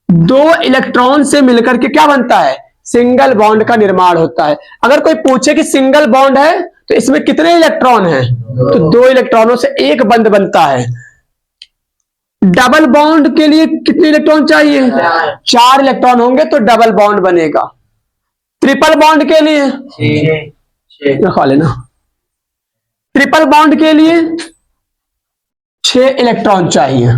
S1: दो इलेक्ट्रॉन से मिलकर के क्या बनता है, सिंगल बॉन्ड का निर्माण होता है। अगर कोई पूछे कि सिंगल बॉन्ड है तो इसमें कितने इलेक्ट्रॉन हैं, तो दो इलेक्ट्रॉनों से एक बंध बनता है। डबल बॉन्ड के लिए कितने इलेक्ट्रॉन चाहिए, चार इलेक्ट्रॉन होंगे तो डबल बॉन्ड बनेगा। ट्रिपल बॉन्ड के लिए रखवा लेना, ट्रिपल बॉन्ड के लिए 6 इलेक्ट्रॉन चाहिए।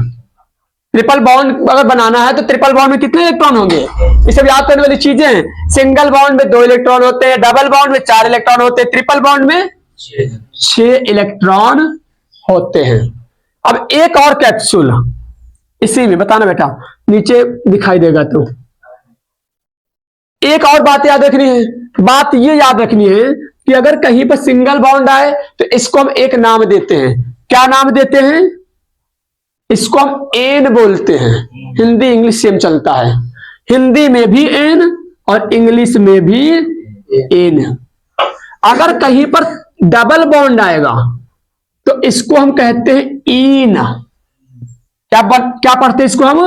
S1: ट्रिपल बॉन्ड अगर बनाना है तो ट्रिपल बॉन्ड में कितने इलेक्ट्रॉन होंगे, ये सब याद करने वाली चीजें हैं। सिंगल बॉन्ड में 2 इलेक्ट्रॉन होते हैं, डबल बॉन्ड में 4 इलेक्ट्रॉन होते हैं, ट्रिपल बॉन्ड में 6 इलेक्ट्रॉन होते हैं। अब एक और कैप्सूल इसी में बताना बेटा, नीचे दिखाई देगा तो। एक और बात याद रखनी है, बात ये याद रखनी है कि अगर कहीं पर सिंगल बॉन्ड आए तो इसको हम एक नाम देते हैं। क्या नाम देते हैं, इसको हम एन बोलते हैं। हिंदी इंग्लिश सेम चलता है, हिंदी में भी एन और इंग्लिश में भी एन। अगर कहीं पर डबल बॉन्ड आएगा तो इसको हम कहते हैं ईन। क्या पढ़ते हैं इसको हम,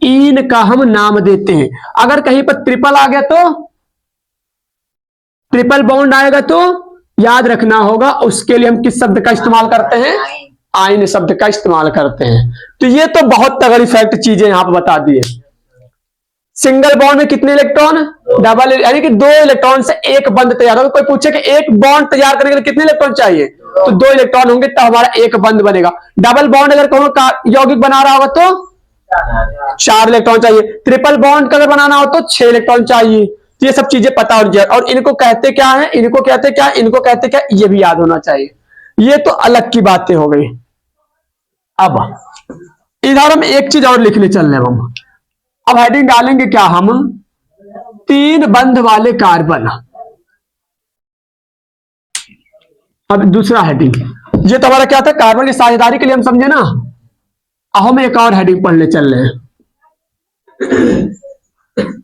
S1: ईन का हम नाम देते हैं। अगर कहीं पर ट्रिपल आ गया तो, ट्रिपल बॉन्ड आएगा तो याद रखना होगा उसके लिए हम किस शब्द का इस्तेमाल करते हैं, आयन शब्द का इस्तेमाल करते हैं। तो ये तो बहुत तगड़ी फैक्ट चीजें यहां पर बता दिए। सिंगल बॉन्ड में कितने इलेक्ट्रॉन, डबल, यानी कि 2 इलेक्ट्रॉन से एक बंध तैयार होगा। कोई पूछे कि एक बॉन्ड तैयार करने के लिए कितने इलेक्ट्रॉन चाहिए, तो 2 इलेक्ट्रॉन होंगे तो हमारा एक बंध बनेगा। डबल बॉन्ड अगर कौन यौगिक बना रहा होगा तो 4 इलेक्ट्रॉन चाहिए। ट्रिपल बॉन्ड अगर बनाना हो तो 6 इलेक्ट्रॉन चाहिए। ये सब चीजें पता होनी चाहिए। और इनको कहते क्या है, इनको कहते क्या, इनको कहते क्या, ये भी याद होना चाहिए। ये तो अलग की बातें हो गई। अब इधर हम एक चीज और लिखने चल रहे हम। अब हेडिंग डालेंगे क्या हम, 3 बंध वाले कार्बन। अब दूसरा हेडिंग, ये तो हमारा क्या था, कार्बन की साझेदारी के लिए हम समझे ना। अब हम एक और हेडिंग पढ़ने चल रहे हैं,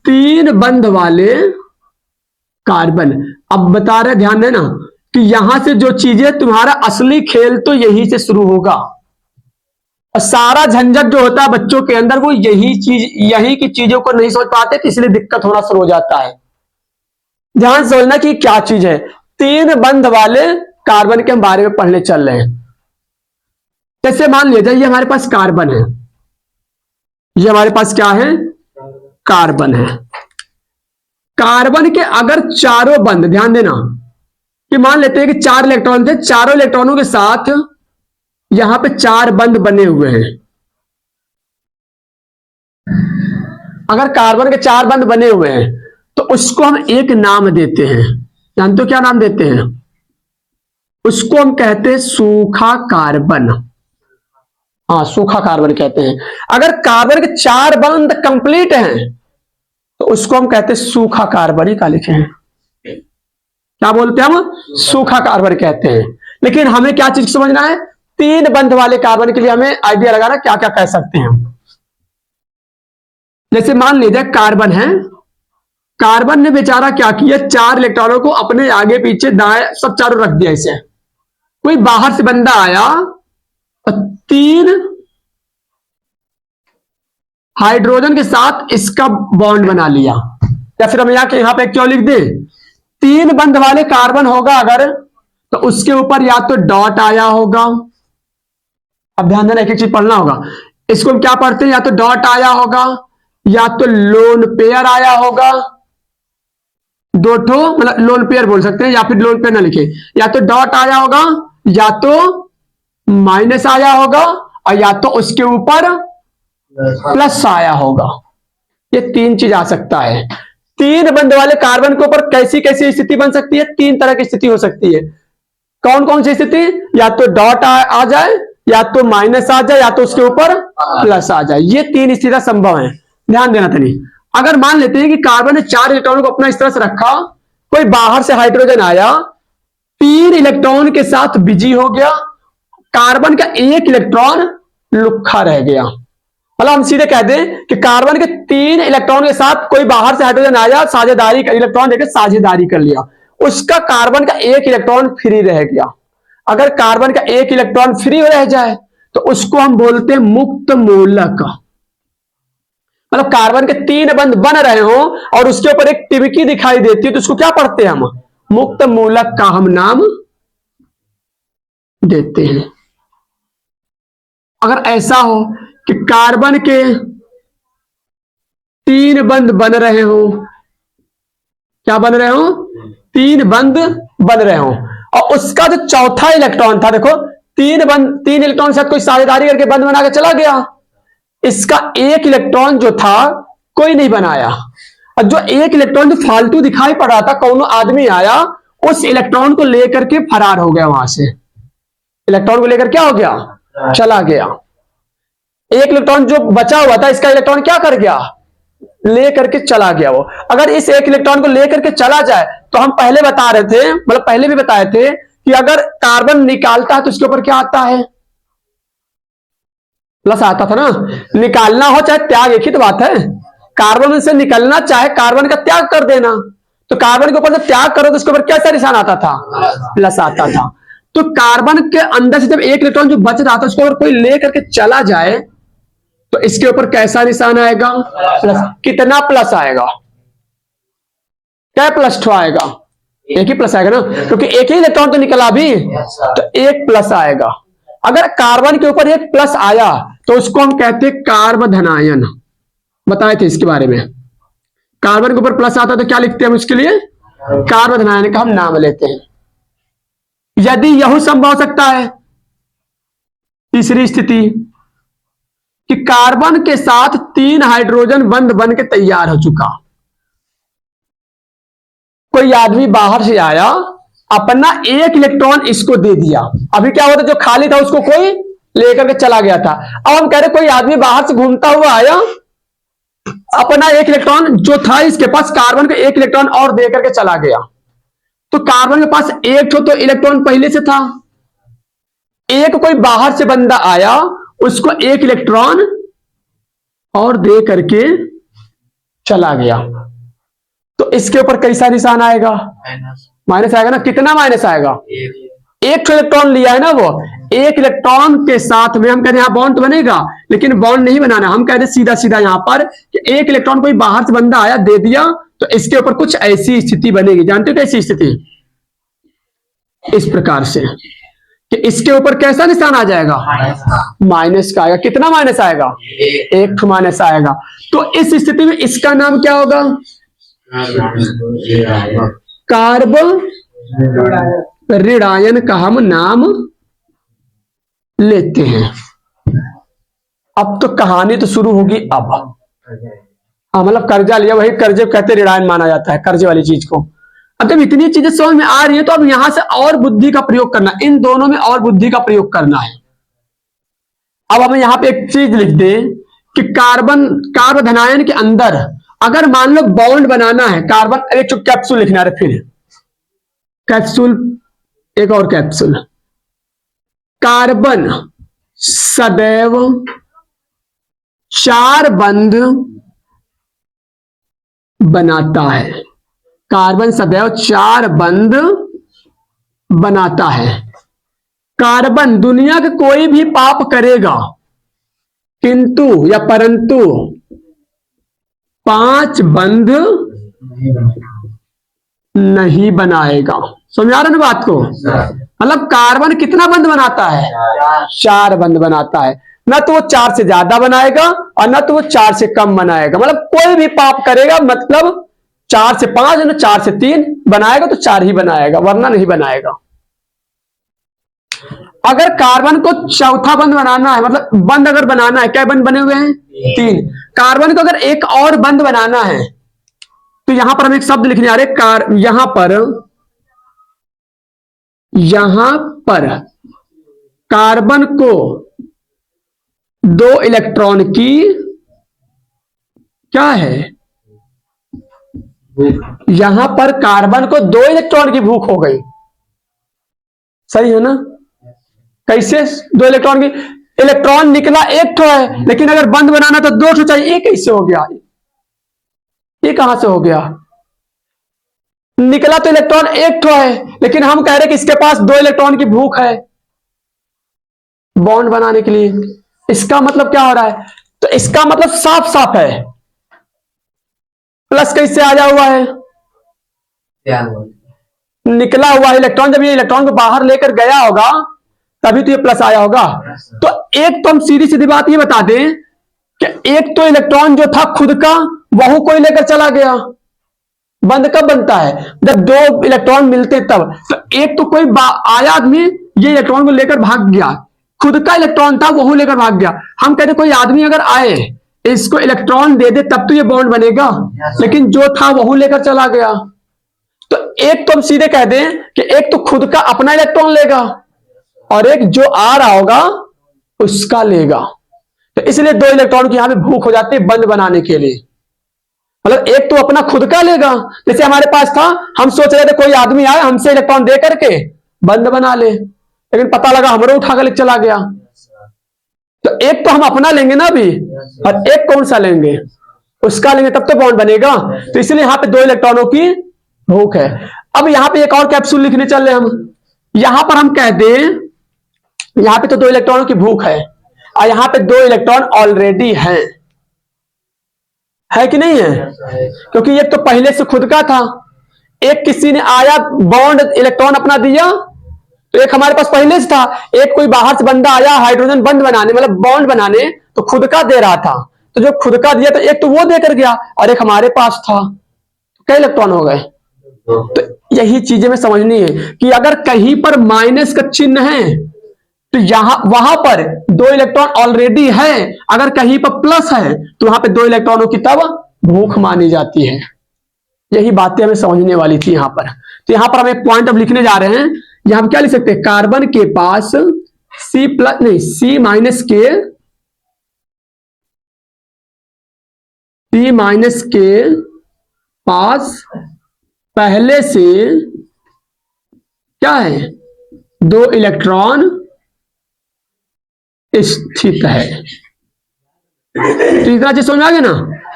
S1: 3 बंध वाले कार्बन। अब बता रहे, ध्यान देना कि यहां से जो चीजें, तुम्हारा असली खेल तो यही से शुरू होगा। सारा झंझट जो होता है बच्चों के अंदर वो यही की चीजों को नहीं समझ पाते, तो इसलिए दिक्कत होना शुरू हो जाता है। ध्यान समझना कि क्या चीज है। 3 बंध वाले कार्बन के हम बारे में पढ़ने चल रहे हैं। जैसे मान लीजिए ये हमारे पास कार्बन है, ये हमारे पास क्या है, कार्बन है। कार्बन के अगर चारों बंध, ध्यान देना कि मान लेते हैं कि 4 इलेक्ट्रॉन थे, चारों इलेक्ट्रॉनों के साथ यहां पे 4 बंध बने हुए हैं। अगर कार्बन के 4 बंध बने हुए हैं तो उसको हम एक नाम देते हैं। जानते हो क्या नाम देते हैं? उसको हम कहते हैं सूखा कार्बन। हाँ, सूखा कार्बन कहते हैं। अगर कार्बन के 4 बंध कंप्लीट हैं तो उसको हम कहते हैं सूखा कार्बन ही का लिखे हैं। क्या बोलते हैं हम? सूखा कार्बन कहते हैं। लेकिन हमें क्या चीज समझना है? 3 बंध वाले कार्बन के लिए हमें आइडिया लगाना क्या क्या कह सकते हैं हम। जैसे मान लीजिए कार्बन है, कार्बन ने बेचारा क्या किया, 4 इलेक्ट्रॉनों को अपने आगे पीछे दाएं सब चारों रख दिया। इसे कोई बाहर से बंदा आया और 3 हाइड्रोजन के साथ इसका बॉन्ड बना लिया। या फिर हम यहां पे क्यों लिख दे, 3 बंध वाले कार्बन होगा अगर, तो उसके ऊपर या तो डॉट आया होगा। अब ध्यान देना, एक एक चीज पढ़ना होगा। इसको हम क्या पढ़ते हैं? या तो डॉट आया होगा, या तो लोन पेयर आया होगा। 2 ठो मतलब लोन पेयर बोल सकते हैं, या फिर लोन पेयर ना लिखे। या तो डॉट आया होगा, या तो माइनस आया होगा, और या तो उसके ऊपर प्लस आया होगा। ये 3 चीज आ सकता है। 3 बंध वाले कार्बन के ऊपर कैसी कैसी स्थिति बन सकती है? 3 तरह की स्थिति हो सकती है। कौन कौन सी स्थिति? या तो डॉट आ जाए, या तो माइनस आ जाए, या तो उसके ऊपर प्लस आ जाए। ये 3 स्थितियां संभव है। ध्यान देना तनी। अगर मान लेते हैं कि कार्बन ने 4 इलेक्ट्रॉनों को अपना इस तरह से रखा, कोई बाहर से हाइड्रोजन आया, 3 इलेक्ट्रॉन के साथ बिजी हो गया, कार्बन का 1 इलेक्ट्रॉन लुक्खा रह गया। मतलब हम सीधे कह दें कि कार्बन के 3 इलेक्ट्रॉन के साथ कोई बाहर से हाइड्रोजन आया, साझेदारी इलेक्ट्रॉन देकर साझेदारी कर लिया, उसका कार्बन का 1 इलेक्ट्रॉन फ्री रह गया। अगर कार्बन का 1 इलेक्ट्रॉन फ्री रह जाए तो उसको हम बोलते हैं मुक्त मूलक। मतलब कार्बन के 3 बंध बन रहे हो और उसके ऊपर एक टिबकी दिखाई देती है, तो उसको क्या पढ़ते हैं हम? मुक्त मूलक का हम नाम देते हैं। अगर ऐसा हो कि कार्बन के 3 बंध बन रहे हो, क्या बन रहे हो? 3 बंध बन रहे हो, और उसका जो चौथा इलेक्ट्रॉन था, देखो 3 इलेक्ट्रॉन के साथ कोई साझेदारी करके बंध बना के चला गया, इसका 1 इलेक्ट्रॉन जो था कोई नहीं बनाया, और जो 1 इलेक्ट्रॉन जो फालतू दिखाई पड़ रहा था, कौन आदमी आया, उस इलेक्ट्रॉन को लेकर के फरार हो गया। वहां से इलेक्ट्रॉन को लेकर क्या हो गया? चला गया। 1 इलेक्ट्रॉन जो बचा हुआ था, इसका इलेक्ट्रॉन क्या कर गया? लेकर के चला गया वो। अगर इस 1 इलेक्ट्रॉन को लेकर के चला जाए तो हम पहले बता रहे थे, मतलब पहले भी बताए थे कि अगर कार्बन निकालता है तो उसके ऊपर क्या आता है? प्लस आता था ना। निकालना हो चाहे त्याग, एक ही तो बात है। कार्बन से निकलना चाहे कार्बन का त्याग कर देना, तो कार्बन के ऊपर जब त्याग करो तो उसके ऊपर कैसा निशान आता था? प्लस आता था। तो कार्बन के अंदर से जब 1 इलेक्ट्रॉन जो बच रहा था उसको अगर कोई लेकर के चला जाए तो इसके ऊपर कैसा निशान आएगा? प्लस। कितना प्लस आएगा? क्या प्लस 2 आएगा? एक ही प्लस आएगा ना, क्योंकि एक ही इलेक्ट्रॉन तो निकला भी, तो 1 प्लस आएगा। अगर कार्बन के ऊपर 1 प्लस आया तो उसको हम कहते हैं कार्बधनायन। बताए थे इसके बारे में। कार्बन के ऊपर प्लस आता तो क्या लिखते हैं हम इसके लिए? कार्बधनायन का हम नाम लेते हैं। यदि यह संभव हो सकता है, तीसरी स्थिति, कि कार्बन के साथ 3 हाइड्रोजन बंध बन के तैयार हो चुका, कोई आदमी बाहर से आया, अपना 1 इलेक्ट्रॉन इसको दे दिया। अभी क्या होता, जो खाली था उसको कोई लेकर के चला गया था। अब हम कह रहे कोई आदमी बाहर से घूमता हुआ आया, अपना 1 इलेक्ट्रॉन जो था इसके पास, कार्बन का 1 इलेक्ट्रॉन और दे करके चला गया। तो कार्बन के पास 1 तो इलेक्ट्रॉन पहले से था, एक कोई बाहर से बंदा आया, उसको 1 इलेक्ट्रॉन और दे करके चला गया, तो इसके ऊपर कैसा निशान आएगा? माइनस आएगा ना। कितना माइनस आएगा? 1 इलेक्ट्रॉन लिया है ना वो, 1 इलेक्ट्रॉन के साथ में हम कहते हैं यहां बॉन्ड बनेगा, लेकिन बॉन्ड नहीं बनाना, हम कहते हैं सीधा सीधा यहां पर कि 1 इलेक्ट्रॉन कोई बाहर से बंदा आया दे दिया, तो इसके ऊपर कुछ ऐसी स्थिति बनेगी। जानते हो कैसी स्थिति? इस प्रकार से कि इसके ऊपर कैसा निशान आ जाएगा? माइनस का आएगा। कितना माइनस आएगा? 1 माइनस आएगा। तो इस स्थिति में इसका नाम क्या होगा? कार्ब ऋणायन का हम नाम लेते हैं। अब तो कहानी तो शुरू होगी। अब मतलब कर्जा लिया, वही कर्जे कहते ऋणायन माना जाता है, कर्जे वाली चीज को। अब जब इतनी चीजें समझ में आ रही है तो अब यहां से और बुद्धि का प्रयोग करना, इन दोनों में और बुद्धि का प्रयोग करना है। अब हमें यहां पे एक चीज लिख दें कि कार्बन धनायन के अंदर अगर मान लो बॉन्ड बनाना है, कार्बन एक कैप्सूल लिखना है, फिर कैप्सूल, एक और कैप्सूल। कार्बन सदैव 4 बंध बनाता है, कार्बन सदैव 4 बंध बनाता है। कार्बन दुनिया के कोई भी पाप करेगा किंतु या परंतु 5 बंध नहीं बनाएगा। समझ आ रहा ना बात को? मतलब कार्बन कितना बंध बनाता है? 4 बंध बनाता है। ना तो वो 4 से ज्यादा बनाएगा और ना तो वो 4 से कम बनाएगा। मतलब कोई भी पाप करेगा मतलब 4 से 5 ना 4 से 3 बनाएगा तो 4 ही बनाएगा, वरना नहीं बनाएगा। अगर कार्बन को चौथा बंध बनाना है, मतलब बंध अगर बनाना है, क्या बंध बने हुए हैं? 3। कार्बन को अगर एक और बंध बनाना है तो यहां पर हम एक शब्द लिखने आ रहे, यहां पर कार्बन को 2 इलेक्ट्रॉन की क्या है? यहां पर कार्बन को 2 इलेक्ट्रॉन की भूख हो गई। सही है ना? कैसे 2 इलेक्ट्रॉन की? इलेक्ट्रॉन निकला एक ठो है, लेकिन अगर बंध बनाना तो 2 ठो चाहिए। ये कैसे हो गया? ये कहां से हो गया? निकला तो इलेक्ट्रॉन एक ठो है, लेकिन हम कह रहे कि इसके पास 2 इलेक्ट्रॉन की भूख है बॉन्ड बनाने के लिए। इसका मतलब क्या हो रहा है? तो इसका मतलब साफ साफ है, प्लस कैसे आया हुआ है? निकला हुआ है इलेक्ट्रॉन, जब ये इलेक्ट्रॉन को बाहर लेकर गया होगा तभी तो ये प्लस आया होगा। तो एक तो हम सीधी सीधी बात ये बता दें कि एक तो इलेक्ट्रॉन जो था खुद का वह कोई लेकर चला गया। बंध कब बनता है? जब 2 इलेक्ट्रॉन मिलते तब। तो एक तो कोई आया आदमी ये इलेक्ट्रॉन को लेकर भाग गया, खुद का इलेक्ट्रॉन था वह लेकर भाग गया। हम कहते कोई आदमी अगर आए इसको इलेक्ट्रॉन दे दे तब तो ये बॉन्ड बनेगा, लेकिन जो था वह लेकर चला गया। तो एक तो हम सीधे कह दें कि एक तो खुद का अपना इलेक्ट्रॉन लेगा और एक जो आ रहा होगा उसका लेगा। तो इसलिए 2 इलेक्ट्रॉन की यहां पे भूख हो जाती है बंध बनाने के लिए। मतलब एक तो अपना खुद का लेगा, जैसे हमारे पास था, हम सोच रहे थे कोई आदमी आए हमसे इलेक्ट्रॉन दे करके बंध बना ले, लेकिन पता लगा हमरो उठा कर चला गया। तो एक तो हम अपना लेंगे ना अभी, और एक कौन सा लेंगे? उसका लेंगे, तब तो बॉन्ड बनेगा। तो इसलिए यहां पे 2 इलेक्ट्रॉनों की भूख है। अब यहां पे एक और कैप्सूल लिखने चल रहे हम। यहां पर हम कह दें यहां पे तो 2 इलेक्ट्रॉनों की भूख है और यहां पे 2 इलेक्ट्रॉन ऑलरेडी है कि नहीं है? क्योंकि ये तो पहले से खुद का था, एक किसी ने आया बॉन्ड इलेक्ट्रॉन अपना दिया, तो एक हमारे पास पहले से था। एक कोई बाहर से बंदा आया हाइड्रोजन बंद बनाने, मतलब बॉन्ड बनाने, तो खुद का दे रहा था। तो जो खुद का दिया तो एक तो वो देकर गया और एक हमारे पास था, तो कई इलेक्ट्रॉन हो गए। तो यही चीजें में समझनी है कि अगर कहीं पर माइनस का चिन्ह है तो यहां वहां पर 2 इलेक्ट्रॉन ऑलरेडी है, अगर कहीं पर प्लस है तो वहां पे 2 इलेक्ट्रॉनों की तब भूख मानी जाती है। यही बातें हमें समझने वाली थी यहां पर। तो यहां पर हम एक पॉइंट अब लिखने जा रहे हैं। यहां हम क्या लिख सकते हैं? कार्बन के पास C माइनस के पास पहले से क्या है? 2 इलेक्ट्रॉन स्थित है। तो इतना चीज समझ आ गया ना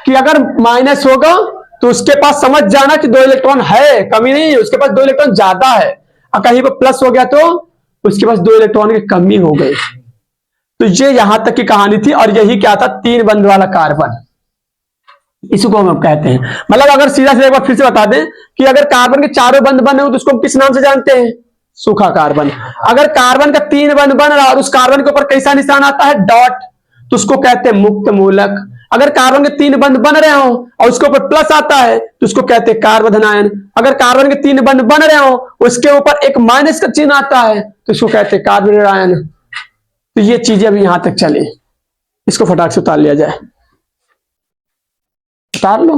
S1: कि अगर माइनस होगा तो उसके पास समझ जाना कि 2 इलेक्ट्रॉन है, कमी नहीं है, उसके पास 2 इलेक्ट्रॉन ज्यादा है। और कहीं पर प्लस हो गया तो उसके पास 2 इलेक्ट्रॉन की कमी हो गई। तो ये यहां तक की कहानी थी। और यही क्या था? 3 बंध वाला कार्बन, इसको हम कहते हैं। मतलब अगर सीधा सीधा एक बार फिर से बता दें कि अगर कार्बन के 4 बंध बने हो तो उसको हम किस नाम से जानते हैं? सूखा कार्बन। अगर कार्बन का 3 बंध बन रहा और उस कार्बन के ऊपर कैसा निशान आता है? डॉट, तो उसको कहते हैं मुक्त मूलक। अगर कार्बन के 3 बंध बन रहे हो और उसके ऊपर प्लस आता है तो उसको कहते हैं कार्बोधनायन। अगर कार्बन के 3 बंध बन रहे हो उसके ऊपर एक माइनस का चिन्ह आता है तो इसको कहते हैं कार्बोनिरायन। तो ये चीजें अभी यहां तक चली, इसको फटाक से उतार लिया जाए। उतार लो।